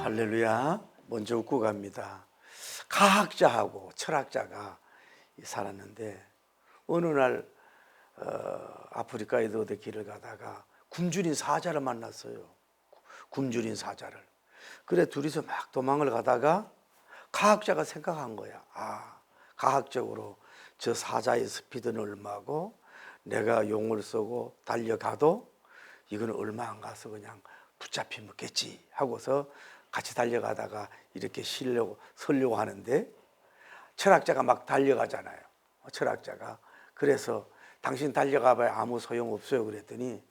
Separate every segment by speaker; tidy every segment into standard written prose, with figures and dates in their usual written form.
Speaker 1: 할렐루야. 먼저 웃고 갑니다. 과학자하고 철학자가 살았는데 어느 날 아프리카에도 어디 길을 가다가 굶주린 사자를 만났어요. 굶주린 사자를. 그래 둘이서 막 도망을 가다가 과학자가 생각한 거야. 과학적으로 저 사자의 스피드는 얼마고 내가 용을 쏘고 달려가도 이거는 얼마 안 가서 그냥 붙잡히 먹겠지 하고서 같이 달려가다가 이렇게 서려고 하는데 철학자가 막 달려가잖아요. 철학자가. 그래서 당신 달려가봐야 아무 소용없어요. 그랬더니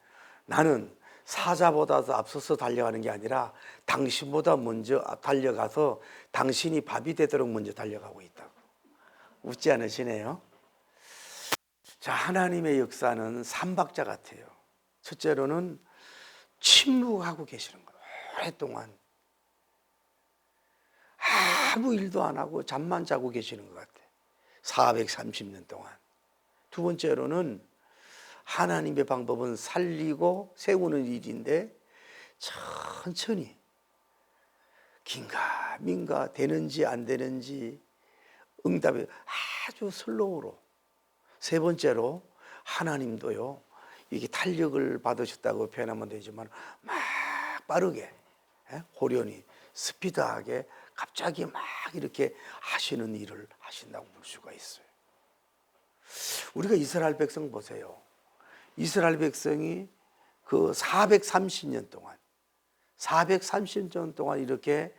Speaker 1: 나는 사자보다도 앞서서 달려가는 게 아니라 당신보다 먼저 달려가서 당신이 밥이 되도록 먼저 달려가고 있다고. 웃지 않으시네요. 자, 하나님의 역사는 삼박자 같아요. 첫째로는 침묵하고 계시는 거예요. 오랫동안 아무 일도 안 하고 잠만 자고 계시는 것 같아요. 430년 동안. 두 번째로는 하나님의 방법은 살리고 세우는 일인데 천천히 긴가민가 되는지 안 되는지 응답이 아주 슬로우로. 세 번째로 하나님도요, 이게 탄력을 받으셨다고 표현하면 되지만 막 빠르게 호련히 스피드하게 갑자기 막 이렇게 하시는 일을 하신다고 볼 수가 있어요. 우리가 이스라엘 백성 보세요. 이스라엘 백성이 그 430년 동안 이렇게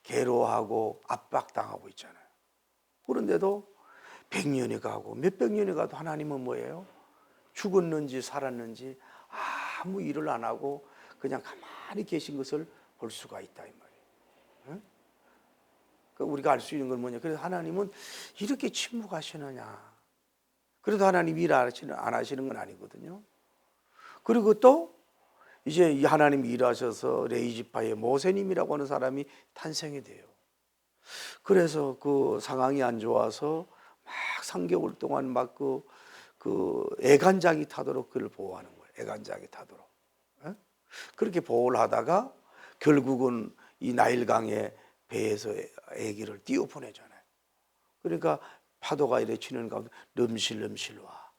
Speaker 1: 괴로워하고 압박당하고 있잖아요. 그런데도 100년이 가고 몇백 년이 가도 하나님은 뭐예요? 죽었는지 살았는지 아무 일을 안 하고 그냥 가만히 계신 것을 볼 수가 있다 이 말이에요. 그러니까 우리가 알 수 있는 건 뭐냐? 그래서 하나님은 이렇게 침묵하시느냐? 그래도 하나님 일 안 하시는 건 아니거든요. 그리고 또 이제 이 하나님 일하셔서 레위지파의 모세님이라고 하는 사람이 탄생이 돼요. 그래서 그 상황이 안 좋아서 막 3개월 동안 막 그 애간장이 타도록 그를 보호하는 거예요. 애간장이 타도록. 그렇게 보호를 하다가 결국은 이 나일강의 배에서 아기를 띄워 보내잖아요. 그러니까 파도가 이래 치는 가운데 름실름실 와.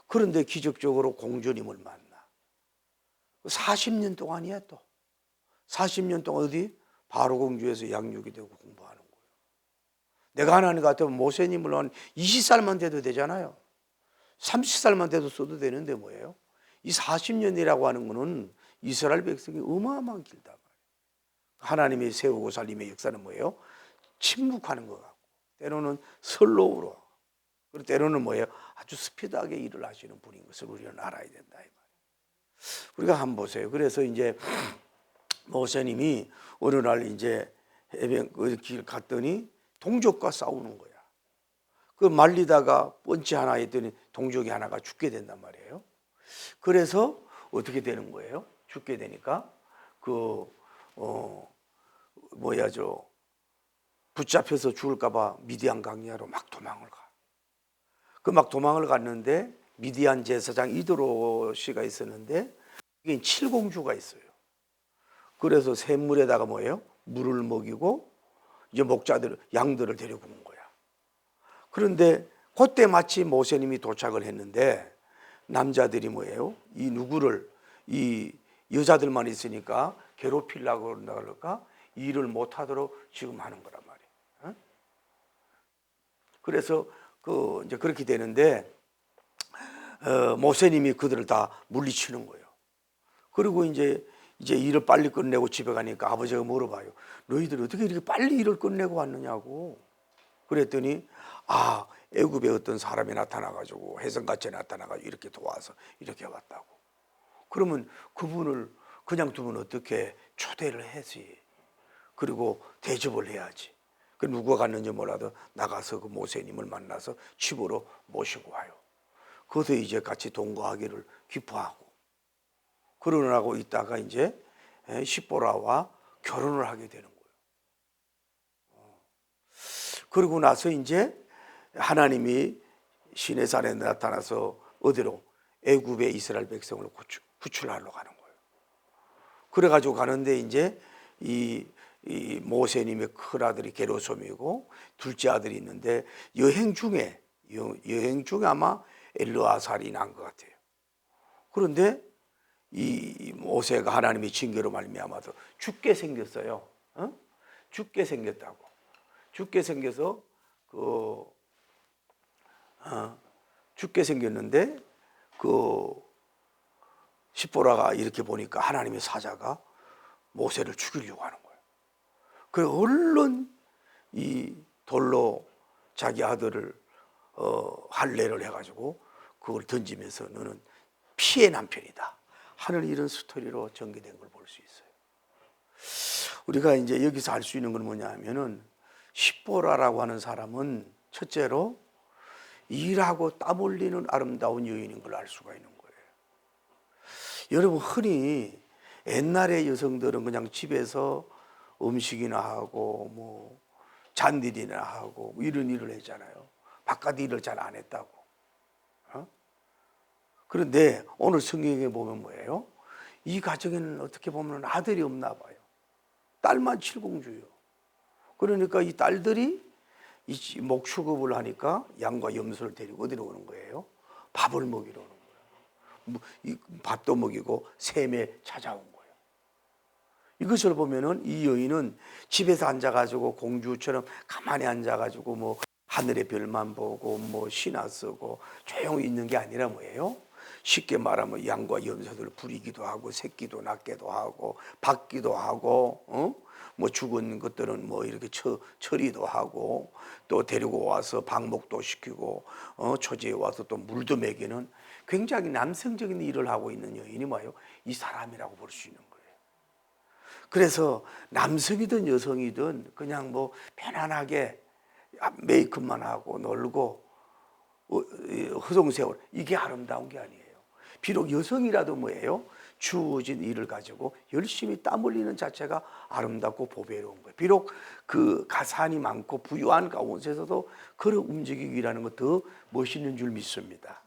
Speaker 1: 그런데 기적적으로 공주님을 만나. 40년 동안이야 또. 40년 동안 어디? 바로 공주에서 양육이 되고 공부하는 거예요. 내가 하나님 같으면 모세님을 한 20살만 돼도 되잖아요. 30살만 돼도 써도 되는데 뭐예요? 이 40년이라고 하는 거는 이스라엘 백성이 어마어마한 길다. 하나님이 세우고 살림의 역사는 뭐예요? 침묵하는 것 같고 때로는 슬로우로, 그리고 때로는 뭐예요? 아주 스피드하게 일을 하시는 분인 것을 우리는 알아야 된다 이 말이에요. 우리가 한번 보세요. 그래서 이제 모세님이 어느 날 이제 그 길 갔더니 동족과 싸우는 거야. 그 말리다가 펀치 하나 했더니 동족이 하나가 죽게 된단 말이에요. 그래서 어떻게 되는 거예요? 죽게 되니까 붙잡혀서 죽을까봐 미디안 강야로 막 도망을 가. 그 막 도망을 갔는데 미디안 제사장 이드로 씨가 있었는데 여기 7공주가 있어요. 그래서 샘물에다가 뭐예요? 물을 먹이고 이제 양들을 데리고 온 거야. 그런데 그때 마치 모세님이 도착을 했는데 남자들이 뭐예요? 이 여자들만 있으니까 괴롭히려고 그럴까? 일을 못하도록 지금 하는 거란 말이에요. 그래서 이제 그렇게 되는데 모세님이 그들을 다 물리치는 거예요. 그리고 이제 일을 빨리 끝내고 집에 가니까 아버지가 물어봐요. 너희들 어떻게 이렇게 빨리 일을 끝내고 왔느냐고. 그랬더니 애굽에 어떤 사람이 나타나가지고 해성같이 나타나가지고 이렇게 도와서 이렇게 왔다고. 그러면 그분을 그냥 두면 어떻게 초대를 해야지. 그리고 대접을 해야지. 그 누가 갔는지 몰라도 나가서 그 모세님을 만나서 집으로 모시고 와요. 거기서 이제 같이 동거하기를 기뻐하고 그러고 있다가 이제 시보라와 결혼을 하게 되는 거예요. 그러고 나서 이제 하나님이 시내산에 나타나서 어디로? 애굽의 이스라엘 백성을 구출하러 가는 거예요. 그래가지고 가는데 이제 이 모세님의 큰 아들이 게르솜이고 둘째 아들이 있는데 여행 중에 아마 엘르아살이 난 것 같아요. 그런데 이 모세가 하나님의 징계로 말미암아서 죽게 생겼어요. 죽게 생겼다고. 죽게 생겨서 죽게 생겼는데 십보라가 이렇게 보니까 하나님의 사자가 모세를 죽이려고 하는 거예요. 그래서 얼른 이 돌로 자기 아들을 할례를 해가지고 그걸 던지면서 너는 피해 남편이다 하는 이런 스토리로 전개된 걸 볼 수 있어요. 우리가 이제 여기서 알 수 있는 건 뭐냐 하면은 십보라라고 하는 사람은 첫째로 일하고 땀 흘리는 아름다운 여인인 걸 알 수가 있는 거예요. 여러분, 흔히 옛날의 여성들은 그냥 집에서 음식이나 하고 뭐 잔일이나 하고 이런 일을 했잖아요. 바깥 일을 잘 안 했다고. 그런데 오늘 성경에 보면 뭐예요? 이 가정에는 어떻게 보면 아들이 없나 봐요. 딸만 칠공주요. 그러니까 이 딸들이 이 목축업을 하니까 양과 염소를 데리고 어디로 오는 거예요? 밥을 먹이러 오는 거예요. 밥도 먹이고 샘에 찾아온 거예요. 이것을 보면은 이 여인은 집에서 앉아가지고 공주처럼 가만히 앉아가지고 뭐 하늘의 별만 보고 뭐 시나 쓰고 조용히 있는 게 아니라 뭐예요? 쉽게 말하면 양과 염소들 부리기도 하고 새끼도 낳기도 하고 받기도 하고 뭐 죽은 것들은 뭐 이렇게 처리도 하고 또 데리고 와서 방목도 시키고 초지에 와서 또 물도 먹이는 굉장히 남성적인 일을 하고 있는 여인이 뭐예요? 이 사람이라고 볼 수 있는 거예요. 그래서 남성이든 여성이든 그냥 뭐 편안하게 메이크업만 하고 놀고 허송세월, 이게 아름다운 게 아니에요. 비록 여성이라도 뭐예요? 주어진 일을 가지고 열심히 땀 흘리는 자체가 아름답고 보배로운 거예요. 비록 그 가산이 많고 부유한 가운데서도 그런 움직이기라는 것 더 멋있는 줄 믿습니다.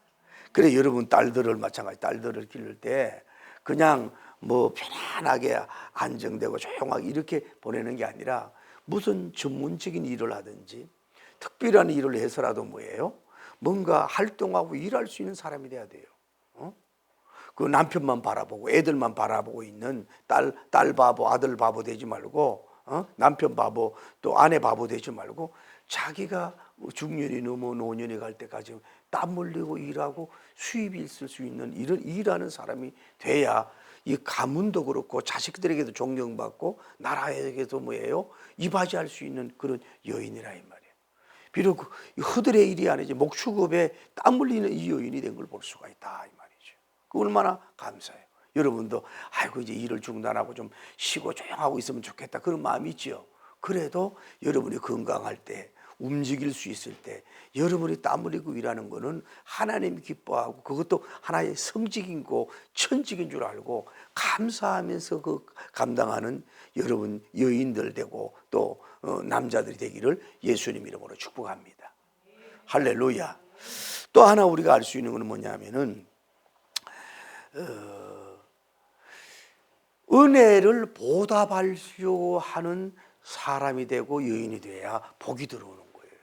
Speaker 1: 그래, 여러분 딸들을 마찬가지, 딸들을 기를 때 그냥 뭐 편안하게 안정되고 조용하게 이렇게 보내는 게 아니라 무슨 전문적인 일을 하든지 특별한 일을 해서라도 뭐예요? 뭔가 활동하고 일할 수 있는 사람이 돼야 돼요. 그 남편만 바라보고 애들만 바라보고 있는 딸 바보, 아들 바보 되지 말고 남편 바보, 또 아내 바보 되지 말고 자기가 중년이 넘어 노년이 갈 때까지 땀 흘리고 일하고 수입이 있을 수 있는 이런 일하는 사람이 돼야 이 가문도 그렇고 자식들에게도 존경받고 나라에게도 뭐예요? 이바지할 수 있는 그런 여인이라 이 말이에요. 비록 허들의 일이 아니지 목축업에 땀 흘리는 이 여인이 된 걸 볼 수가 있다 이 말이죠. 그 얼마나 감사해요. 여러분도 아이고 이제 일을 중단하고 좀 쉬고 조용하고 있으면 좋겠다 그런 마음이 있죠. 그래도 여러분이 건강할 때 움직일 수 있을 때 여러분이 땀 흘리고 일하는 거는 하나님이 기뻐하고 그것도 하나의 성직이고 천직인 줄 알고 감사하면서 그 감당하는 여러분 여인들 되고 또 남자들이 되기를 예수님 이름으로 축복합니다. 할렐루야. 또 하나 우리가 알 수 있는 것은 뭐냐면은 은혜를 보답하려고 하는 사람이 되고 여인이 돼야 복이 들어오는 거예요.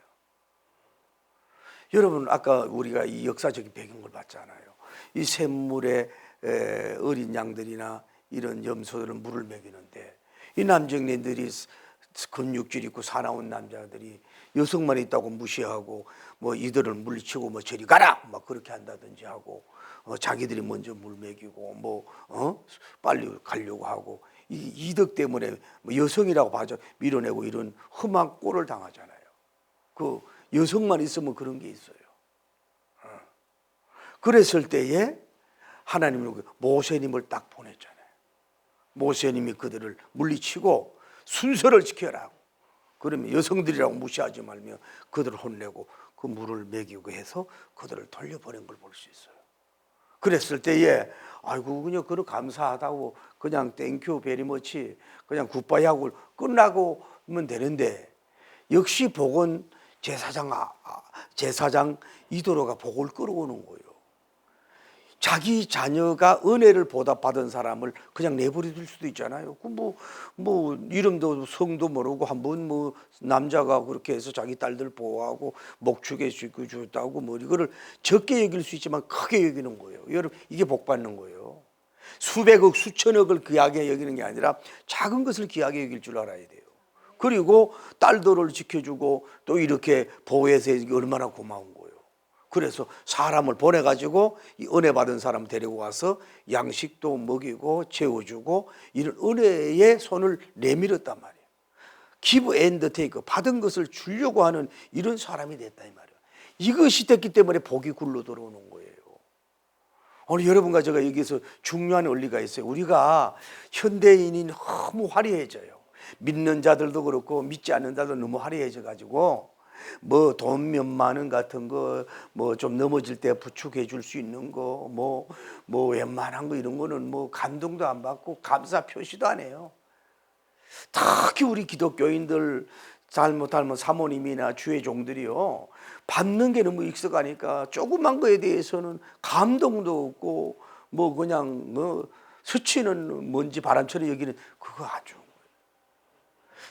Speaker 1: 여러분 아까 우리가 이 역사적인 배경을 봤잖아요. 이 샘물에 어린 양들이나 이런 염소들은 물을 먹이는데 이 남정네들이 근육질 있고 사나운 남자들이 여성만 있다고 무시하고 뭐 이들을 물리치고 뭐 저리 가라 막 그렇게 한다든지 하고 자기들이 먼저 물 먹이고 뭐 빨리 가려고 하고 이 이득 때문에 뭐 여성이라고 봐서 밀어내고 이런 험한 꼴을 당하잖아요. 그 여성만 있으면 그런 게 있어요. 그랬을 때에 하나님은 모세님을 딱 보냈잖아요. 모세님이 그들을 물리치고 순서를 지켜라. 그러면 여성들이라고 무시하지 말며 그들을 혼내고 그 물을 먹이고 해서 그들을 돌려보낸 걸 볼 수 있어요. 그랬을 때에 아이고 그냥 그런 감사하다고 그냥 땡큐 베리머치 그냥 굿바이 하고 끝나고 하면 되는데 역시 복은 제사장 이도로가 복을 끌어오는 거예요. 자기 자녀가 은혜를 보답받은 사람을 그냥 내버려둘 수도 있잖아요. 뭐 이름도 성도 모르고 한번 뭐 남자가 그렇게 해서 자기 딸들 보호하고 목축해 주고 줬다고 뭐 이거를 적게 여길 수 있지만 크게 여기는 거예요. 여러분 이게 복 받는 거예요. 수백억 수천억을 귀하게 여기는 게 아니라 작은 것을 귀하게 여길 줄 알아야 돼요. 그리고 딸들을 지켜주고 또 이렇게 보호해서 이게 얼마나 고마운 거예요. 그래서 사람을 보내가지고 이 은혜 받은 사람 데리고 와서 양식도 먹이고 재워주고 이런 은혜의 손을 내밀었단 말이에요. give and take, 받은 것을 주려고 하는 이런 사람이 됐다 이 말이에요. 이것이 됐기 때문에 복이 굴러 들어오는 거예요. 오늘 여러분과 제가 여기서 중요한 원리가 있어요. 우리가 현대인이 너무 화려해져요. 믿는 자들도 그렇고 믿지 않는 자도 너무 화려해져 가지고 뭐 돈 몇만 원 같은 거 뭐 좀 넘어질 때 부축해 줄 수 있는 거 뭐 웬만한 거 이런 거는 뭐 감동도 안 받고 감사 표시도 안 해요. 특히 우리 기독교인들 잘못하면 사모님이나 주의 종들이요 받는 게 너무 익숙하니까 조그만 거에 대해서는 감동도 없고 뭐 그냥 뭐 스치는 먼지 바람처럼 여기는 그거 아주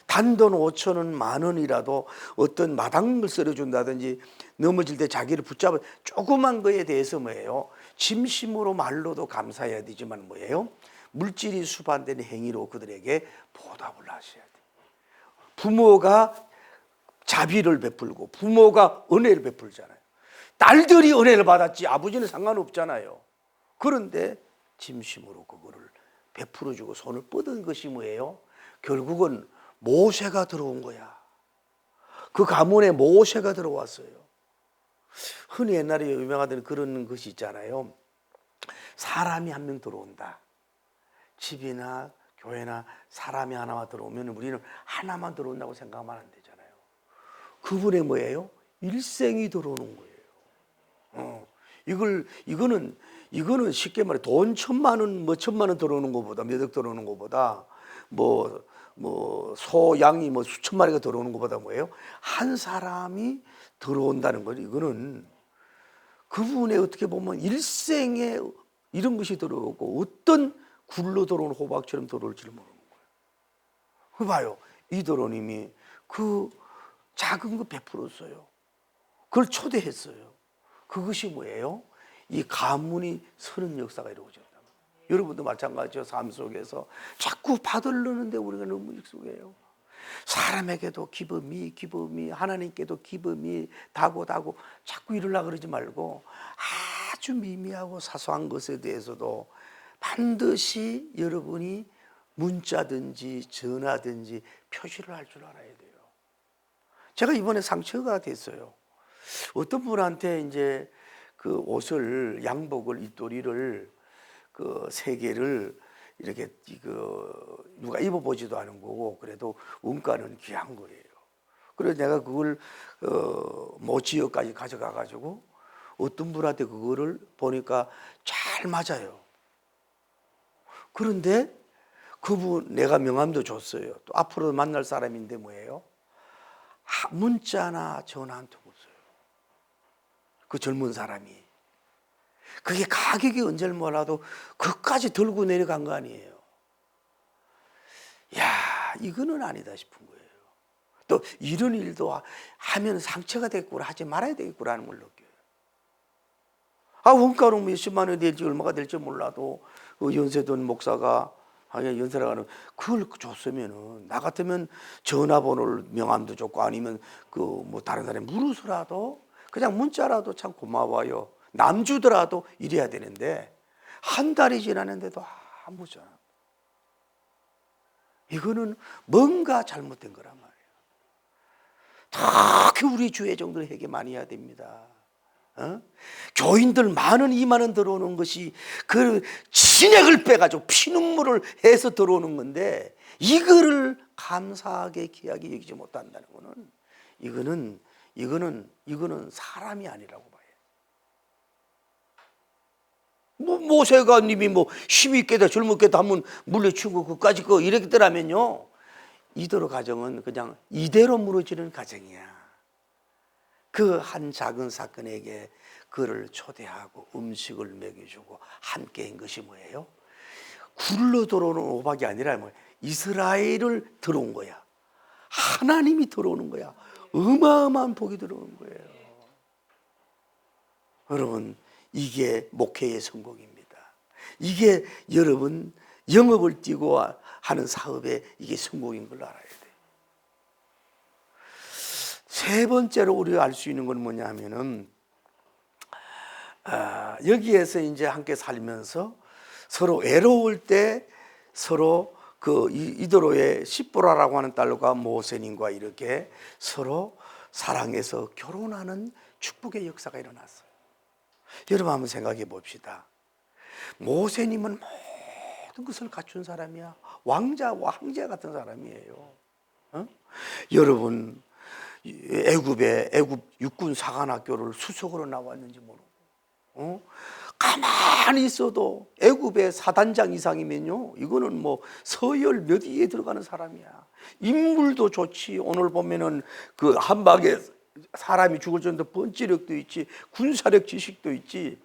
Speaker 1: 단돈 5천 원, 10,000원이라도 어떤 마당을 썰어준다든지 넘어질 때 자기를 붙잡아 조그만 거에 대해서 뭐예요? 진심으로 말로도 감사해야 되지만 뭐예요? 물질이 수반되는 행위로 그들에게 보답을 하셔야 돼요. 부모가 자비를 베풀고 부모가 은혜를 베풀잖아요. 딸들이 은혜를 받았지 아버지는 상관없잖아요. 그런데 진심으로 그거를 베풀어주고 손을 뻗은 것이 뭐예요? 결국은 모세가 들어온 거야. 그 가문에 모세가 들어왔어요. 흔히 옛날에 유명하던 그런 것이 있잖아요. 사람이 한 명 들어온다. 집이나 교회나 사람이 하나만 들어오면 우리는 하나만 들어온다고 생각하면 안 되잖아요. 그분의 뭐예요? 일생이 들어오는 거예요. 이거는 쉽게 말해 돈 1,000만 원, 1,000만 원 들어오는 것보다 몇 억 들어오는 것보다 소, 양이 수천 마리가 들어오는 것보다 뭐예요? 한 사람이 들어온다는 거죠. 이거는 그분의 어떻게 보면 일생에 이런 것이 들어오고 어떤 굴러 들어오는 호박처럼 들어올지를 모르는 거예요. 그 봐요. 이도로님이 그 작은 거 베풀었어요. 그걸 초대했어요. 그것이 뭐예요? 이 가문이 서는 역사가 이루어졌다. 여러분도 마찬가지죠. 삶 속에서 자꾸 받으려는데 우리가 너무 익숙해요. 사람에게도 기범이 하나님께도 기범이 다고 자꾸 이러려고 그러지 말고 아주 미미하고 사소한 것에 대해서도 반드시 여러분이 문자든지 전화든지 표시를 할 줄 알아야 돼요. 제가 이번에 상처가 됐어요. 어떤 분한테 이제 그 옷을 양복을 입도리를 그 3개를 이렇게 누가 입어보지도 않은 거고 그래도 원가는 귀한 거예요. 그래서 내가 그걸 모 지역까지 가져가 가지고 어떤 분한테 그거를 보니까 잘 맞아요. 그런데 그분 내가 명함도 줬어요. 또 앞으로 만날 사람인데 뭐예요? 문자나 전화 한 통 없어요. 그 젊은 사람이. 그게 가격이 언제를 몰라도 그까지 들고 내려간 거 아니에요. 야, 이거는 아니다 싶은 거예요. 또 이런 일도 하면 상처가 되겠구나, 하지 말아야 되겠구나는 걸 느껴요. 원가로 몇십만 원이 될지 얼마가 될지 몰라도 그 연세든 목사가 연세라가는 그걸 줬으면은 나 같으면 전화번호를 명함도 줬고 아니면 다른 사람이 물어서라도 그냥 문자라도 참 고마워요. 남주더라도 이래야 되는데 한 달이 지났는데도 아무 전화. 이거는 뭔가 잘못된 거란 말이에요. 특히 우리 주의 종들에게 많이 해야 됩니다. 교인들 10,000원, 20,000원 들어오는 것이 그 진액을 빼가지고 피눈물을 해서 들어오는 건데 이거를 감사하게 귀하게 여기지 못한다는 거는 이거는 사람이 아니라고 봐요. 모세가 님이 힘있게다 젊었게다 하면 물려치고 그까지 이랬더라면요 이대로 가정은 그냥 이대로 무너지는 가정이야. 그 한 작은 사건에게 그를 초대하고 음식을 먹여주고 함께한 것이 뭐예요? 굴러 들어오는 호박이 아니라 뭐 이스라엘을 들어온 거야. 하나님이 들어오는 거야. 어마어마한 복이 들어오는 거예요. 여러분, 이게 목회의 성공입니다. 이게 여러분 영업을 뛰고 하는 사업의 이게 성공인 걸 알아야 돼요. 세 번째로 우리가 알 수 있는 건 뭐냐 하면은 여기에서 이제 함께 살면서 서로 외로울 때 서로 그 이도로의 시보라라고 하는 딸과 모세님과 이렇게 서로 사랑해서 결혼하는 축복의 역사가 일어났어요. 여러분 한번 생각해 봅시다. 모세님은 모든 것을 갖춘 사람이야. 왕자와 황제 같은 사람이에요. 여러분 애굽 육군 사관학교를 수석으로 나왔는지 모르고 가만히 있어도 애굽의 사단장 이상이면요 이거는 뭐 서열 몇 위에 들어가는 사람이야. 인물도 좋지. 오늘 보면은 그 한방에 사람이 죽을 정도 번지력도 있지, 군사력 지식도 있지,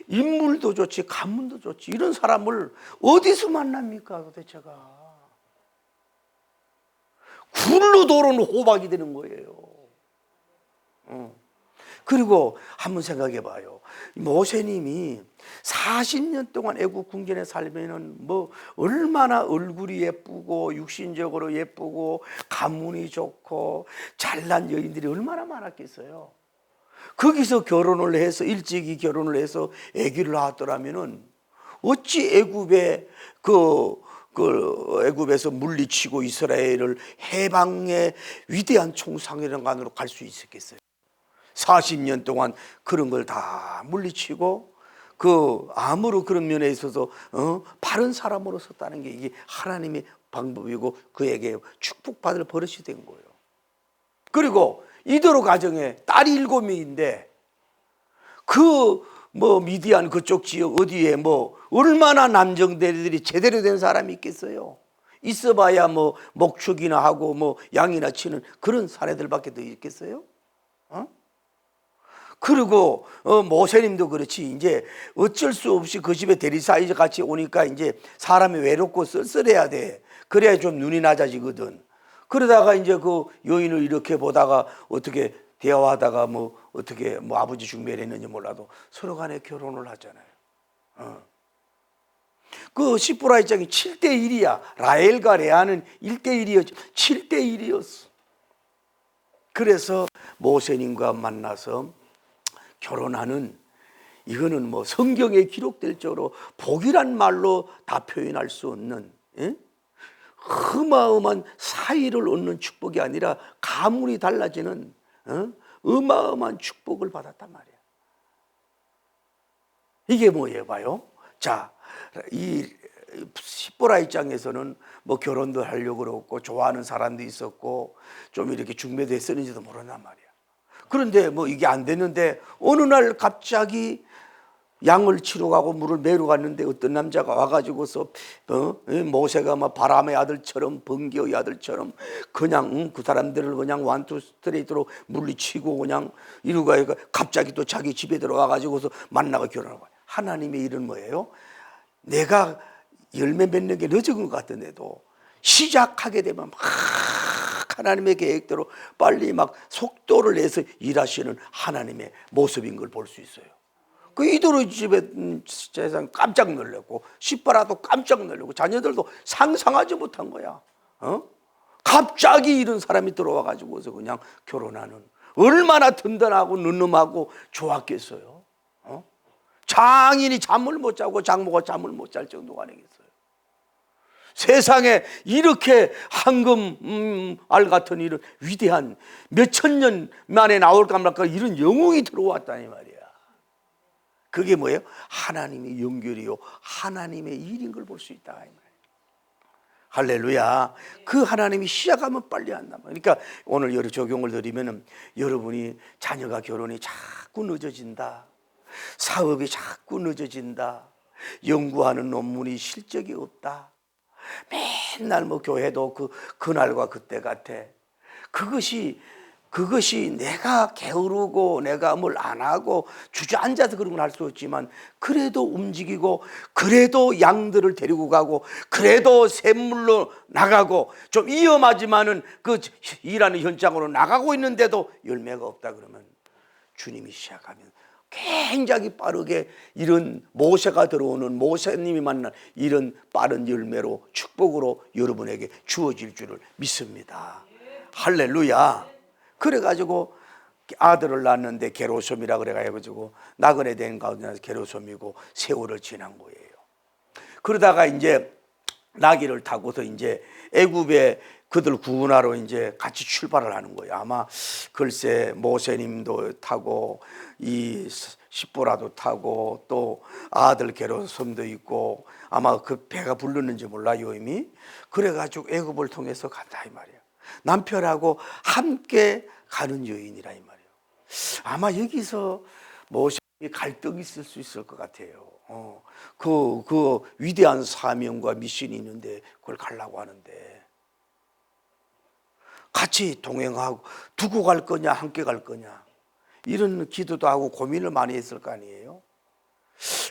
Speaker 1: 인물도 좋지, 가문도 좋지. 이런 사람을 어디서 만납니까 도대체가? 굴로 도는 호박이 되는 거예요. 그리고 한번 생각해 봐요. 모세님이 40년 동안 애국 궁전에 살면은 뭐 얼마나 얼굴이 예쁘고 육신적으로 예쁘고 가문이 좋고 잘난 여인들이 얼마나 많았겠어요. 거기서 결혼을 해서 일찍이 결혼을 해서 아기를 낳았더라면은 어찌 애굽의 애굽에서 물리치고 이스라엘을 해방의 위대한 총상회장관으로 갈 수 있었겠어요? 40년 동안 그런 걸 다 물리치고 아무로 그런 면에 있어서 바른 사람으로 섰다는 게 이게 하나님의 방법이고 그에게 축복받을 버릇이 된 거예요. 그리고 이도로 가정에 딸이 7명인데 미디안 그쪽 지역 어디에 얼마나 남정대리들이 제대로 된 사람이 있겠어요? 있어봐야 목축이나 하고 양이나 치는 그런 사례들밖에 더 있겠어요? 그리고 모세님도 그렇지. 이제 어쩔 수 없이 그 집에 대리사이즈 같이 오니까 이제 사람이 외롭고 쓸쓸해야 돼. 그래야 좀 눈이 낮아지거든. 그러다가 이제 그 여인을 이렇게 보다가 어떻게 대화하다가 어떻게 아버지 중매를 했는지 몰라도 서로 간에 결혼을 하잖아요. 그 시보라 입장이 7대1이야. 라헬과 레아는 1대1이었지. 7대1이었어. 그래서 모세님과 만나서 결혼하는, 이거는 성경에 기록될 정도로 복이란 말로 다 표현할 수 없는 어마어마한 사이를 얻는 축복이 아니라 가문이 달라지는 어마어마한 축복을 받았단 말이야. 이게 뭐예요? 봐요. 자, 이 시보라 입장에서는 결혼도 하려고 그러고 좋아하는 사람도 있었고 좀 이렇게 중매도 했었는지도 모른단 말이야. 그런데 이게 안 됐는데 어느 날 갑자기 양을 치러 가고 물을 매러 갔는데 어떤 남자가 와가지고서 모세가 바람의 아들처럼 번개의 아들처럼 그냥 그 사람들을 그냥 원투 스트레이트로 물리치고 그냥 이러고 갑자기 또 자기 집에 들어와가지고서 만나고 결혼하고. 하나님의 일은 뭐예요? 내가 열매 맺는 게 늦은 것 같은데도 시작하게 되면 막 하나님의 계획대로 빨리 속도를 내서 일하시는 하나님의 모습인 걸 볼 수 있어요. 그 이도로 집에 세상 깜짝 놀랐고 시바라도 깜짝 놀랐고 자녀들도 상상하지 못한 거야. 갑자기 이런 사람이 들어와 가지고서 그냥 결혼하는, 얼마나 든든하고 눈num하고 좋았겠어요. 장인이 잠을 못 자고 장모가 잠을 못 잘 정도가 아니겠어요. 세상에 이렇게 황금알 같은 이런 위대한 몇천 년 만에 나올까 말까 이런 영웅이 들어왔다니 말이야. 그게 뭐예요? 하나님의 연결이요, 하나님의 일인 걸 볼 수 있다 이 말이에요. 할렐루야. 그 하나님이 시작하면 빨리 한다. 그러니까 오늘 여러 적용을 드리면은 여러분이 자녀가 결혼이 자꾸 늦어진다, 사업이 자꾸 늦어진다, 연구하는 논문이 실적이 없다, 맨날 교회도 그날과 그때 같아. 그것이 그것이 내가 게으르고 내가 뭘 안 하고 주저앉아서 그런 건 할 수 없지만, 그래도 움직이고, 그래도 양들을 데리고 가고, 그래도 샘물로 나가고, 좀 위험하지만은 그 일하는 현장으로 나가고 있는데도 열매가 없다 그러면, 주님이 시작하면 굉장히 빠르게 이런 모세가 들어오는, 모세님이 만난 이런 빠른 열매로, 축복으로 여러분에게 주어질 줄을 믿습니다. 할렐루야. 그래가지고 아들을 낳았는데 게로솜이라 그래가지고 나그네 된 가운데 게로솜이고 세월을 지난 거예요. 그러다가 이제 나귀를 타고서 이제 애굽에 그들 구원하러 이제 같이 출발을 하는 거예요. 아마 글쎄 모세님도 타고 이 십보라도 타고 또 아들 게로솜도 있고, 아마 그 배가 불렀는지 몰라요 이미. 그래가지고 애굽을 통해서 간다 이 말이에요. 남편하고 함께 가는 여인이라 이 말이에요. 아마 여기서 모세의 갈등이 있을 수 있을 것 같아요. 그 위대한 사명과 미션이 있는데 그걸 가려고 하는데, 같이 동행하고 두고 갈 거냐 함께 갈 거냐, 이런 기도도 하고 고민을 많이 했을 거 아니에요.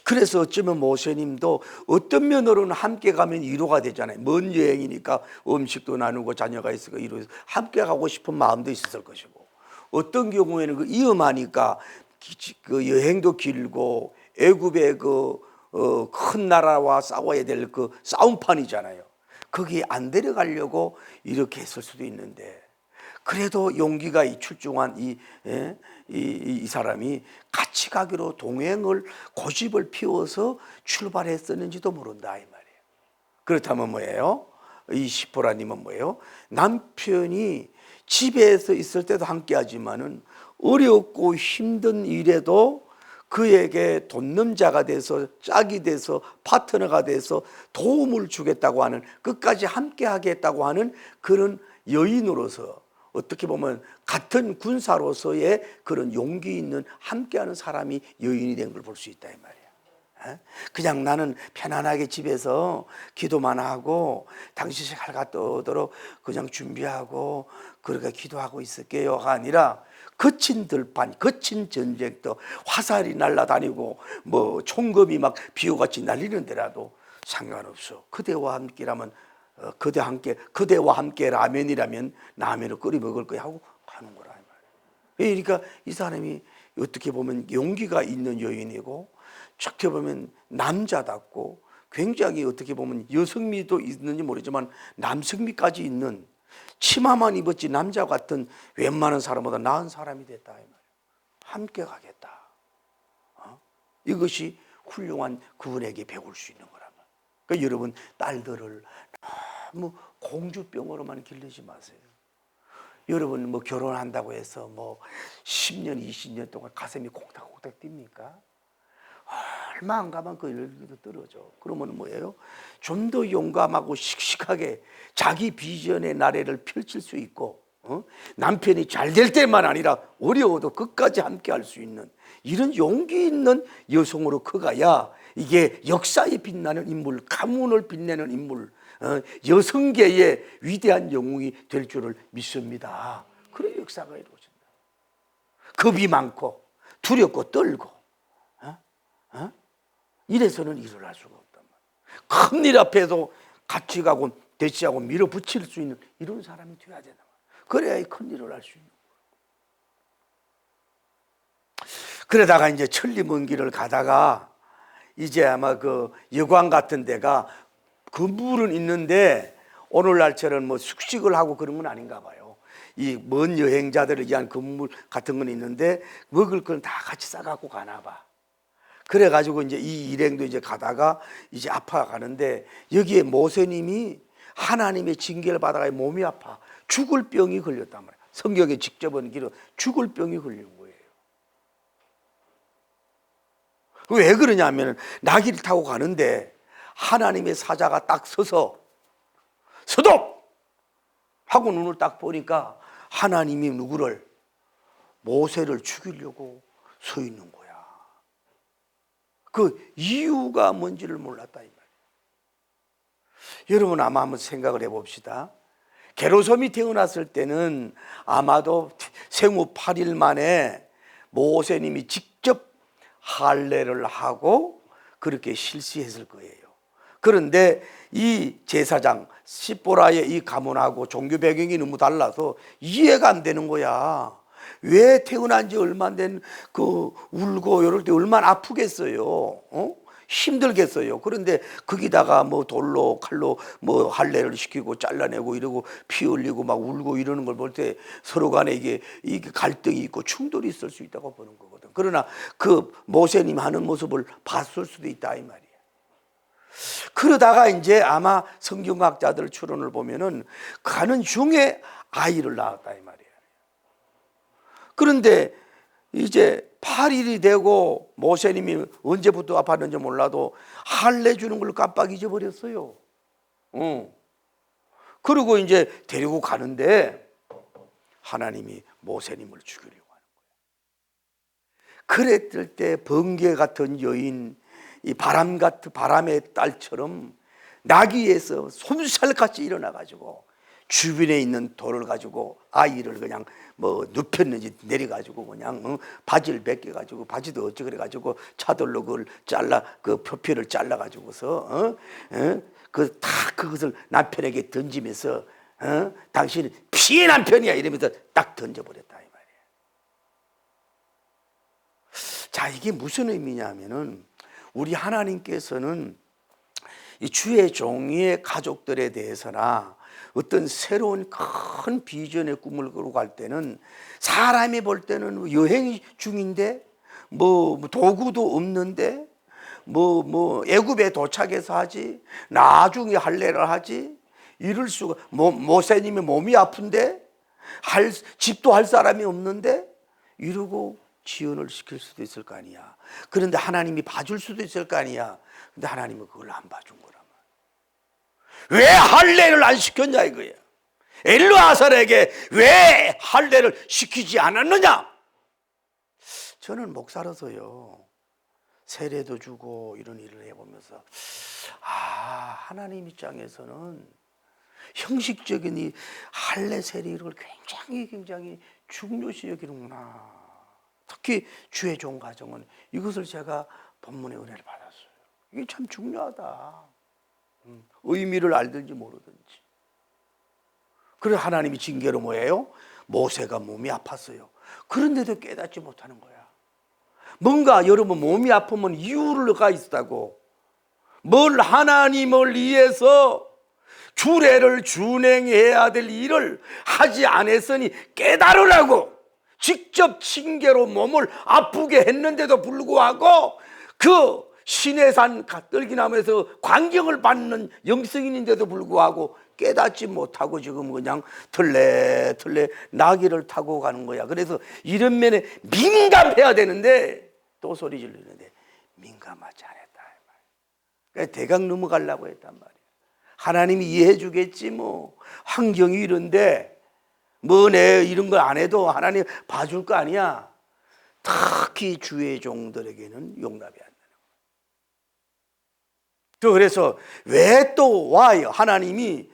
Speaker 1: 그래서 어쩌면 모세님도 어떤 면으로는 함께 가면 위로가 되잖아요. 먼 여행이니까 음식도 나누고 자녀가 있으니까 위로해서 함께 가고 싶은 마음도 있었을 것이고, 어떤 경우에는 그 위험하니까 그 여행도 길고 애굽의 큰 나라와 싸워야 될 그 싸움판이잖아요. 거기 안 데려가려고 이렇게 했을 수도 있는데, 그래도 용기가 출중한 이 사람이 같이 가기로 동행을 고집을 피워서 출발했었는지도 모른다 이 말이에요. 그렇다면 뭐예요? 이 시포라님은 뭐예요? 남편이 집에서 있을 때도 함께 하지만은 어렵고 힘든 일에도 그에게 돕는 자가 돼서, 짝이 돼서, 파트너가 돼서 도움을 주겠다고 하는, 끝까지 함께 하겠다고 하는 그런 여인으로서, 어떻게 보면 같은 군사로서의 그런 용기 있는 함께하는 사람이 여인이 된 걸 볼 수 있다 이 말이야. 그냥 나는 편안하게 집에서 기도만 하고 당신 잘 갔다 오도록 그냥 준비하고 그렇게 기도하고 있을게요가 아니라, 거친 들판, 거친 전쟁터, 화살이 날아다니고 뭐 총검이 막 비호같이 날리는데라도 상관없어. 그대와 함께라면, 그대와 함께 라면이라면 라면을 끓여 먹을 거야 하고 가는 거라 이 말이에요. 그러니까 이 사람이 어떻게 보면 용기가 있는 여인이고, 어떻게 보면 남자답고, 굉장히 어떻게 보면 여성미도 있는지 모르지만 남성미까지 있는, 치마만 입었지 남자 같은 웬만한 사람보다 나은 사람이 됐다 이 말이에요. 함께 가겠다. 이것이 훌륭한 그분에게 배울 수 있는 거란 말이에요. 그러니까 여러분, 딸들을 너무 공주병으로만 기르지 마세요. 여러분 뭐 결혼한다고 해서 뭐 10년 20년 동안 가슴이 콩닥콩닥 뜁니까? 얼마 안 가면 그 열기도 떨어져. 그러면 뭐예요? 좀 더 용감하고 씩씩하게 자기 비전의 나래를 펼칠 수 있고, 남편이 잘 될 때만 아니라 어려워도 끝까지 함께 할 수 있는 이런 용기 있는 여성으로 커가야 이게 역사에 빛나는 인물, 가문을 빛내는 인물, 여성계의 위대한 영웅이 될 줄을 믿습니다. 그런 역사가 이루어진다. 겁이 많고 두렵고 떨고 이래서는 일을 할 수가 없단 말이에요. 큰일 앞에도 같이 가고 대치하고 밀어붙일 수 있는 이런 사람이 돼야 된다. 그래야 큰 일을 할 수 있는 거예요. 그러다가 이제 천리 먼 길을 가다가 이제 아마 그 여관 같은 데가 건물은 있는데 오늘날처럼 뭐 숙식을 하고 그런 건 아닌가 봐요. 이 먼 여행자들을 위한 건물 같은 건 있는데 먹을 건 다 같이 싸갖고 가나 봐. 그래가지고 이제 이 일행도 이제 가다가 이제 아파가는데, 여기에 모세님이 하나님의 징계를 받아가 몸이 아파 죽을 병이 걸렸단 말이에요. 성경에 직접은 기록 죽을 병이 걸린 거예요. 왜 그러냐면 나귀를 타고 가는데 하나님의 사자가 딱 서서 스톱! 하고 눈을 딱 보니까 하나님이 누구를, 모세를 죽이려고 서 있는 거야. 그 이유가 뭔지를 몰랐다 이 말이에요. 여러분 아마 한번 생각을 해봅시다. 게르솜이 태어났을 때는 아마도 생후 8일 만에 모세님이 직접 할례를 하고 그렇게 실시했을 거예요. 그런데 이 제사장 시보라의 이 가문하고 종교 배경이 너무 달라서 이해가 안 되는 거야. 왜 태어난 지 얼마 안 된 그 울고 이럴 때 얼마나 아프겠어요. 힘들겠어요. 그런데 거기다가 뭐 돌로 칼로 뭐 할례를 시키고 잘라내고 이러고 피 흘리고 막 울고 이러는 걸 볼 때 서로 간에 이게 갈등이 있고 충돌이 있을 수 있다고 보는 거거든. 그러나 그 모세님 하는 모습을 봤을 수도 있다 이 말이야. 그러다가 이제 아마 성경학자들 추론을 보면은 가는 중에 아이를 낳았다 이 말이야. 그런데 이제 8일이 되고 모세님이 언제부터 아팠는지 몰라도 할례 주는 걸 깜빡 잊어버렸어요. 그리고 이제 데리고 가는데 하나님이 모세님을 죽이려고 하는 거예요. 그랬을 때 번개 같은 여인, 이 바람의 딸처럼 나귀에서 솜살같이 일어나가지고 주변에 있는 돌을 가지고 아이를 그냥 뭐 눕혔는지 내려가지고 그냥 바지를 벗겨가지고 바지도 어찌 그래가지고 차돌로 그걸 잘라 그 표피를 잘라가지고서 그것을 남편에게 던지면서 당신은 피의 남편이야 이러면서 딱 던져버렸다 이 말이에요. 자, 이게 무슨 의미냐면은 우리 하나님께서는 이 주의 종의 가족들에 대해서나 어떤 새로운 큰 비전의 꿈을 꾸고 갈 때는 사람이 볼 때는 여행 중인데 뭐 도구도 없는데 뭐 애굽에 도착해서 하지 나중에 할례를 하지 이럴 수가 모세님의 몸이 아픈데 집도 할 사람이 없는데 이러고 지연을 시킬 수도 있을 거 아니야. 그런데 하나님이 봐줄 수도 있을 거 아니야. 근데 하나님은 그걸 안 봐준 거란 말이야. 왜 할례를 안 시켰냐 이거야. 엘르아살에게 왜 할례를 시키지 않았느냐. 저는 목사로서요 세례도 주고 이런 일을 해보면서 하나님 입장에서는 형식적인 이 할례 세례 이런 걸 굉장히 중요시 여기는구나. 특히 주의 종 가정은 이것을 제가 본문의 은혜를 받았어요. 이게 참 중요하다. 의미를 알든지 모르든지. 그래서 하나님이 징계로 뭐예요? 모세가 몸이 아팠어요. 그런데도 깨닫지 못하는 거야. 뭔가 여러분 몸이 아프면 이유가 있다고. 뭘 하나님을 위해서 주례를 준행해야 될 일을 하지 않았으니 깨달으라고 직접 징계로 몸을 아프게 했는데도 불구하고 그 시내산 떨기나무에서 광경을 받는 영성인인데도 불구하고 깨닫지 못하고 지금 그냥 털레 나귀를 타고 가는 거야. 그래서 이런 면에 민감해야 되는데 또 소리 지르는데 민감하지 않았다. 그러니까 대강 넘어가려고 했단 말이야. 하나님이 이해해 주겠지 뭐. 환경이 이런데 뭐 내 이런 거 안 해도 하나님 봐줄 거 아니야. 특히 주의 종들에게는 용납이 안 되는 거예요. 그래서 왜 또 와요? 하나님이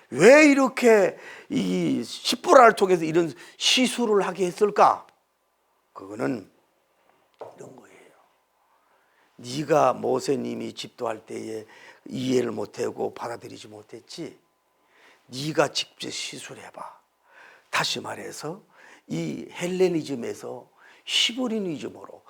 Speaker 1: 왜 이렇게 이 십보라를 통해서 이런 시술을 하게 했을까? 그거는 이런 거예요. 네가 모세님이 집도할 때에 이해를 못하고 받아들이지 못했지. 네가 직접 시술해봐. 다시 말해서 이 헬레니즘에서 히브리니즘으로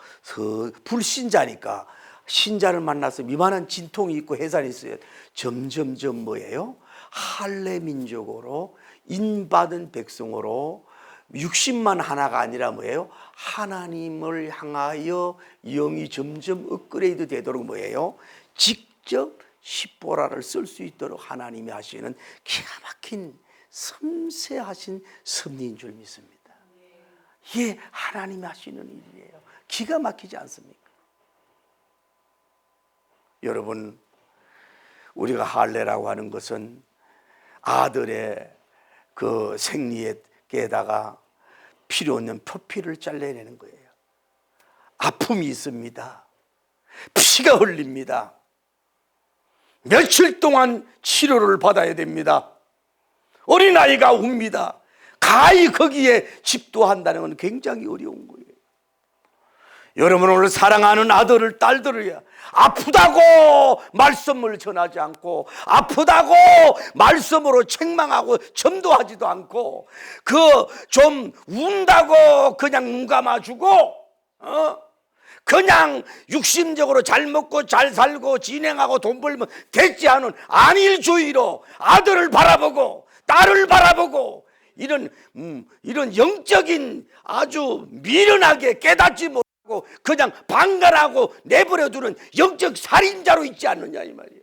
Speaker 1: 불신자니까 신자를 만나서 미만한 진통이 있고 해산이 있어요. 점점점 뭐예요? 할례 민족으로 인받은 백성으로 60만 하나가 아니라 뭐예요? 하나님을 향하여 영이 점점 업그레이드 되도록 뭐예요? 직접 십보라를 쓸 수 있도록 하나님이 하시는 기가 막힌 섬세하신 섭리인 줄 믿습니다. 이게 하나님이 하시는 일이에요. 기가 막히지 않습니까? 여러분, 우리가 할례라고 하는 것은 아들의 그 생리에다가 필요 없는 표피를 잘라내는 거예요. 아픔이 있습니다. 피가 흘립니다. 며칠 동안 치료를 받아야 됩니다. 어린아이가 웁니다. 가히 거기에 집도한다는 건 굉장히 어려운 거예요. 여러분, 오늘 사랑하는 아들을 딸들을 아프다고 말씀을 전하지 않고, 아프다고 말씀으로 책망하고 전도하지도 않고, 좀 운다고 그냥 눈 감아주고, 그냥 육신적으로 잘 먹고 잘 살고 진행하고 돈 벌면 됐지 않은 안일주의로 아들을 바라보고 딸을 바라보고, 이런 영적인 아주 미련하게 깨닫지 못하고 그냥 방관하고 내버려두는 영적 살인자로 있지 않느냐 이 말이야.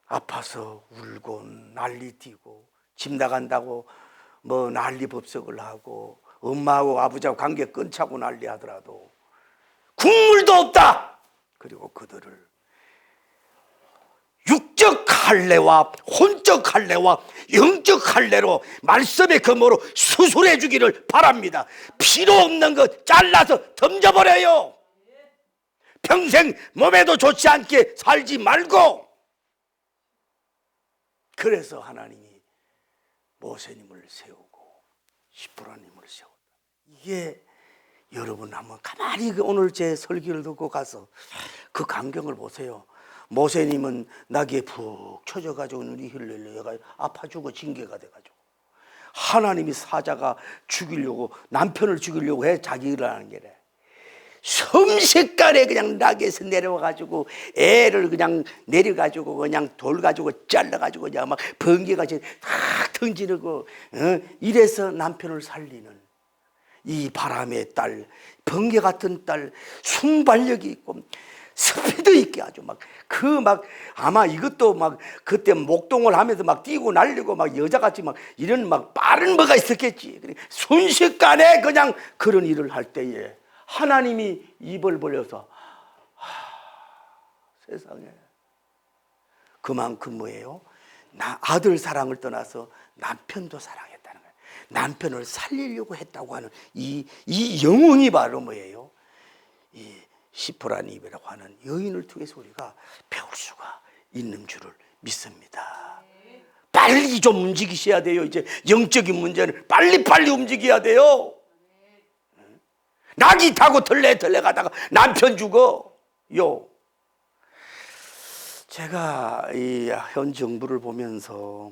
Speaker 1: 아파서 울고 난리뛰고 집 나간다고 뭐 난리법석을 하고 엄마하고 아버지하고 관계 끊자고 난리하더라도 국물도 없다. 그리고 그들을 육적 할례와 혼적 할례와 영적 할례로 말씀의 검으로 수술해 주기를 바랍니다. 필요 없는 것 잘라서 던져버려요. 평생 몸에도 좋지 않게 살지 말고. 그래서 하나님이 모세님을 세우고 시프라님을 세웠다. 이게 여러분 한번 가만히 오늘 제 설교를 듣고 가서 그 광경을 보세요. 모세님은 나귀에 푹 쳐져가지고 눈이 흘러가 아파 죽어 징계가 돼가지고, 하나님이 사자가 죽이려고 남편을 죽이려고 해 자기 일을 하는 게래. 순식간에 그냥 나귀에서 내려와가지고 애를 그냥 내려가지고 그냥 돌 가지고 잘라가지고 그냥 막 번개같이 탁 던지르고, 이래서 남편을 살리는 이 바람의 딸, 번개 같은 딸, 순발력이 있고 스피드 있게 아주 아마 이것도 그때 목동을 하면서 뛰고 날리고 여자같이 이런 빠른 뭐가 있었겠지. 순식간에 그냥 그런 일을 할 때에 하나님이 입을 벌려서 세상에 그만큼 뭐예요? 아들 사랑을 떠나서 남편도 사랑했다는 거예요. 남편을 살리려고 했다고 하는 이 영웅이 바로 뭐예요? 이 시프라님이라고 하는 여인을 통해서 우리가 배울 수가 있는 줄을 믿습니다. 빨리 좀 움직이셔야 돼요. 이제 영적인 문제는 빨리빨리 움직여야 돼요. 낙이 타고 덜레 가다가 남편 죽어요. 제가 이 현 정부를 보면서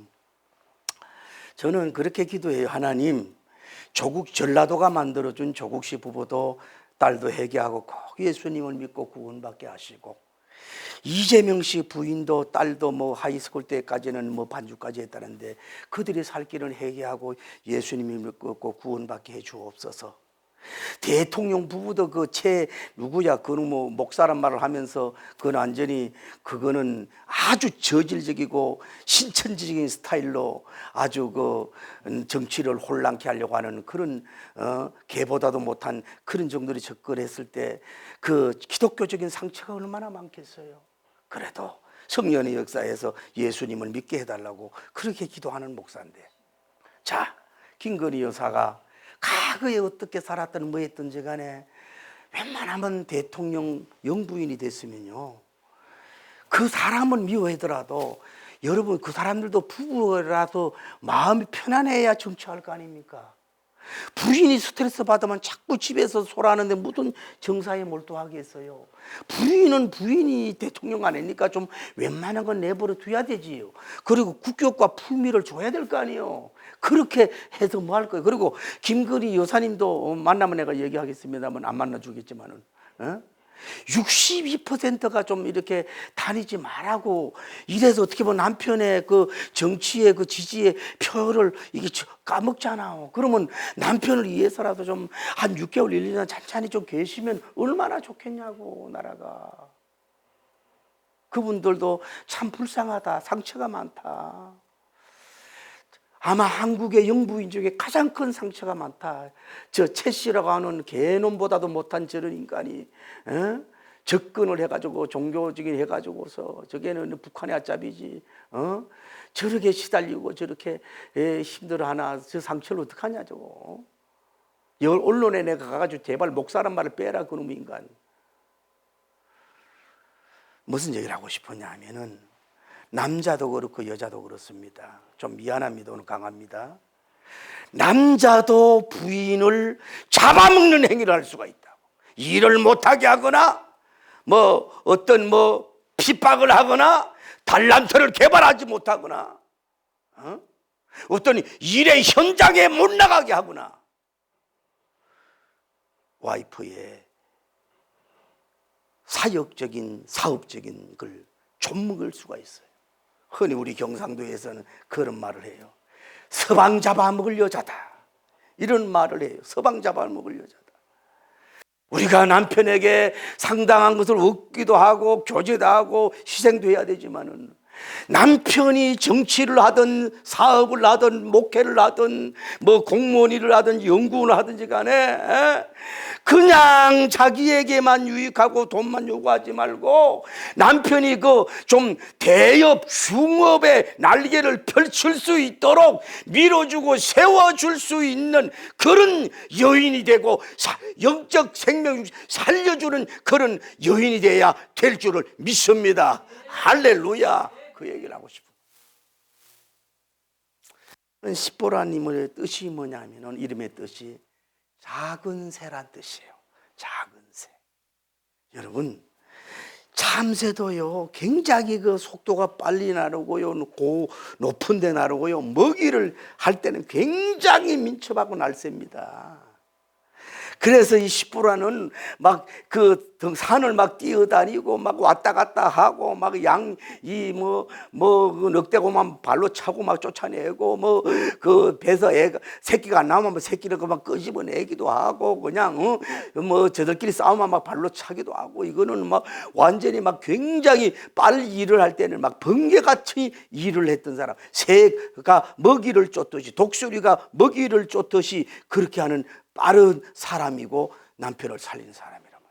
Speaker 1: 저는 그렇게 기도해요. 하나님, 전라도가 만들어준 조국시 부부도 딸도 회개하고 꼭 예수님을 믿고 구원받게 하시고, 이재명 씨 부인도 딸도 하이스쿨 때까지는 반주까지 했다는데 그들이 살 길은 회개하고 예수님을 믿고 구원받게 해 주옵소서. 대통령 부부도 그는 목사란 말을 하면서 그건 완전히 그거는 아주 저질적이고 신천지적인 스타일로 아주 정치를 혼란케 하려고 하는 그런 개보다도 못한 그런 정도로 접근했을 때 그 기독교적인 상처가 얼마나 많겠어요. 그래도 성령의 역사에서 예수님을 믿게 해달라고 그렇게 기도하는 목사인데, 자, 김건희 여사가 과거에 어떻게 살았든 뭐 했든지 간에 웬만하면 대통령 영부인이 됐으면요, 그 사람은 미워하더라도 여러분 그 사람들도 부부라도 마음이 편안해야 정치할 거 아닙니까? 부인이 스트레스 받으면 자꾸 집에서 소라하는데 무슨 정사에 몰두하겠어요. 부인은 부인이 대통령 아니니까 좀 웬만한 건 내버려 둬야 되지요. 그리고 국격과 품위를 줘야 될 거 아니에요. 그렇게 해서 뭐 할 거예요. 그리고 김건희 여사님도 만나면 내가 얘기하겠습니다만 안 만나주겠지만은 62%가 좀 이렇게 다니지 말라고 이래서 어떻게 보면 남편의 그 정치의 그 지지의 표를 이게 까먹잖아. 그러면 남편을 위해서라도 좀 한 6개월, 1, 2년 찬찬히 좀 계시면 얼마나 좋겠냐고, 나라가. 그분들도 참 불쌍하다, 상처가 많다. 아마 한국의 영부인 중에 가장 큰 상처가 많다. 저 최 씨라고 하는 개놈보다도 못한 저런 인간이 접근을 해가지고 종교적인 해가지고서 저게는 북한의 아짭이지. 저렇게 시달리고 저렇게 힘들어하나. 저 상처를 어떡하냐 저거. 언론에 내가 가가지고 제발 목사란 말을 빼라 그놈 인간. 무슨 얘기를 하고 싶었냐 하면은 남자도 그렇고 여자도 그렇습니다. 좀 미안합니다. 오늘 강합니다. 남자도 부인을 잡아먹는 행위를 할 수가 있다고. 일을 못하게 하거나 어떤 핍박을 하거나 달란트를 개발하지 못하거나 어떤 일의 현장에 못 나가게 하거나 와이프의 사역적인 사업적인 걸 좀먹을 수가 있어요. 흔히 우리 경상도에서는 그런 말을 해요. 서방 잡아먹을 여자다, 이런 말을 해요. 서방 잡아먹을 여자다. 우리가 남편에게 상당한 것을 얻기도 하고 교제도 하고 희생도 해야 되지만은, 남편이 정치를 하든 사업을 하든 목회를 하든 공무원 일을 하든 연구원을 하든지 간에 그냥 자기에게만 유익하고 돈만 요구하지 말고 남편이 좀 대업 중업의 날개를 펼칠 수 있도록 밀어주고 세워줄 수 있는 그런 여인이 되고 영적 생명 살려주는 그런 여인이 돼야 될 줄을 믿습니다. 할렐루야. 그 얘기를 하고 싶어요. 십보라님의 뜻이 뭐냐면은, 이름의 뜻이 작은 새란 뜻이에요. 작은 새. 여러분, 참새도요 굉장히 그 속도가 빨리 나르고요, 높은 데 나르고요, 먹이를 할 때는 굉장히 민첩하고 날쌔입니다. 그래서 이 십보라는 막 그 산을 막 뛰어다니고 막 왔다 갔다 하고 막 그 늑대고만 발로 차고 막 쫓아내고 그 배에서 새끼가 안 나오면 새끼를 막 끄집어내기도 하고 그냥 저들끼리 싸우면 막 발로 차기도 하고, 이거는 막 완전히 막 굉장히 빨리 일을 할 때는 막 번개같이 일을 했던 사람, 새가 먹이를 쫓듯이, 독수리가 먹이를 쫓듯이 그렇게 하는 빠른 사람이고 남편을 살리는 사람이란 말이에요.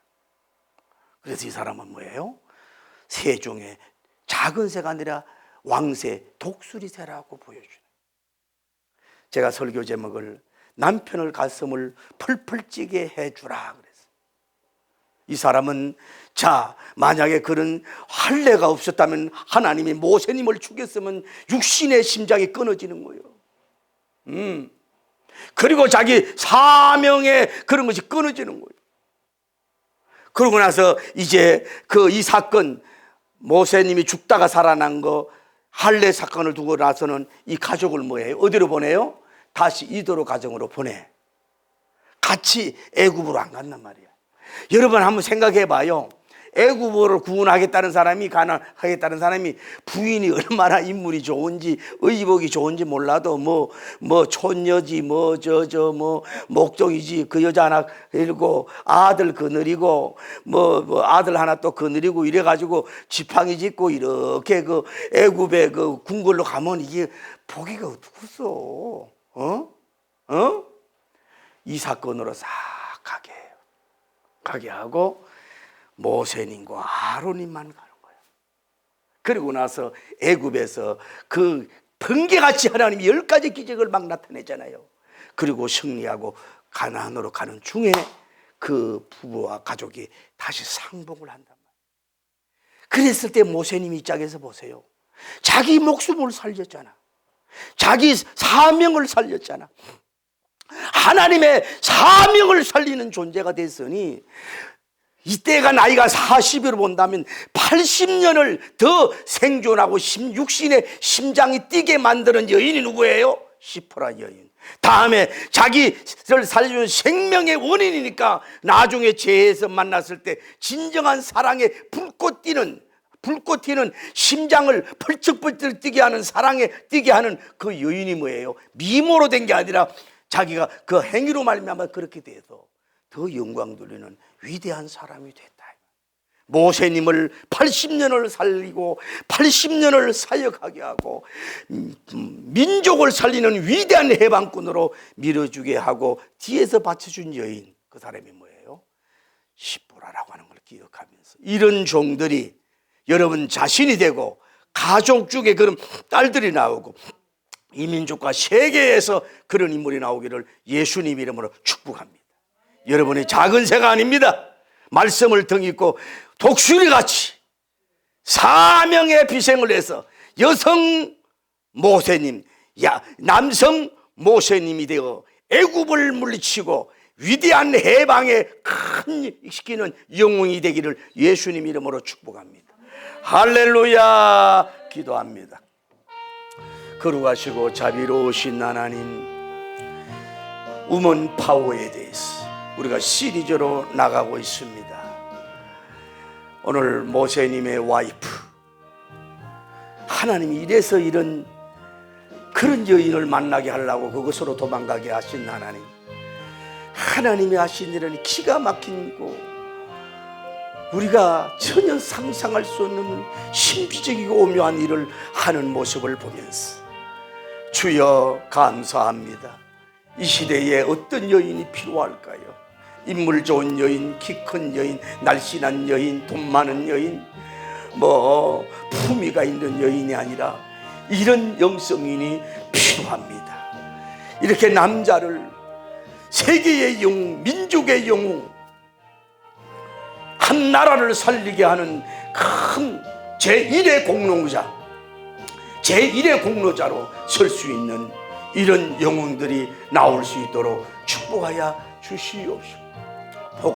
Speaker 1: 그래서 이 사람은 뭐예요? 새 중에 작은 새가 아니라 왕새, 독수리새라고 보여주는. 제가 설교 제목을 남편을 가슴을 펄펄 찌게 해주라 그랬어요. 이 사람은 만약에 그런 할례가 없었다면 하나님이 모세님을 죽였으면 육신의 심장이 끊어지는 거예요. 그리고 자기 사명의 그런 것이 끊어지는 거예요. 그러고 나서 이제 이 사건, 모세님이 죽다가 살아난 거, 할례 사건을 두고 나서는 이 가족을 뭐해요? 어디로 보내요? 다시 이도로 가정으로 보내. 같이 애굽으로 안 간단 말이야. 여러분 한번 생각해 봐요. 애굽을 구원하겠다는 사람이, 가난하겠다는 사람이 부인이 얼마나 인물이 좋은지, 의복이 좋은지 몰라도 촌여지 목종이지, 그 여자 하나 그리고 아들 그늘이고 아들 하나 또 그늘이고 이래가지고 지팡이 짚고 이렇게 그 애굽의 그 궁궐로 가면 이게 보기가 어떻겠어? 이 사건으로 싹 가게 하고 모세님과 아론님만 가는 거예요. 그리고 나서 애굽에서 그 번개같이 하나님이 10가지 기적을 막 나타내잖아요. 그리고 승리하고 가나안으로 가는 중에 그 부부와 가족이 다시 상봉을 한단 말이에요. 그랬을 때 모세님 입장에서 보세요. 자기 목숨을 살렸잖아. 자기 사명을 살렸잖아. 하나님의 사명을 살리는 존재가 됐으니, 이때가 나이가 40으로 본다면 80년을 더 생존하고 육신의 심장이 뛰게 만드는 여인이 누구예요? 시포라 여인. 다음에 자기를 살려준 생명의 원인이니까 나중에 재해에서 만났을 때 진정한 사랑에 불꽃 튀는 심장을 펄쩍펄쩍 뛰게 하는, 사랑에 뛰게 하는 그 여인이 뭐예요? 미모로 된 게 아니라 자기가 그 행위로 말미암아 그렇게 돼서 더 영광 돌리는 위대한 사람이 됐다. 모세님을 80년을 살리고 80년을 사역하게 하고 민족을 살리는 위대한 해방꾼으로 밀어주게 하고 뒤에서 받쳐준 여인, 그 사람이 뭐예요? 십보라라고 하는 걸 기억하면서, 이런 종들이 여러분 자신이 되고 가족 중에 그런 딸들이 나오고 이 민족과 세계에서 그런 인물이 나오기를 예수님 이름으로 축복합니다. 여러분이 작은 새가 아닙니다. 말씀을 덩입고 독수리같이 사명의 비생을 해서
Speaker 2: 여성 모세님, 남성 모세님이 되어 애굽을 물리치고 위대한 해방에 큰 시키는 영웅이 되기를 예수님 이름으로 축복합니다. 할렐루야. 기도합니다. 거룩하시고 자비로우신 하나님, 우먼 파워에 대해서 우리가 시리즈로 나가고 있습니다. 오늘 모세님의 와이프, 하나님이 이래서 이런 그런 여인을 만나게 하려고 그것으로 도망가게 하신 하나님, 하나님이 하신 일은 기가 막힌 거, 우리가 전혀 상상할 수 없는 신비적이고 오묘한 일을 하는 모습을 보면서 주여 감사합니다. 이 시대에 어떤 여인이 필요할까요? 인물 좋은 여인, 키 큰 여인, 날씬한 여인, 돈 많은 여인, 품위가 있는 여인이 아니라 이런 영성인이 필요합니다. 이렇게 남자를 세계의 영웅, 민족의 영웅, 한 나라를 살리게 하는 큰 제1의 공로자, 제1의 공로자로 설 수 있는 이런 영웅들이 나올 수 있도록 축복하여 주시옵소서.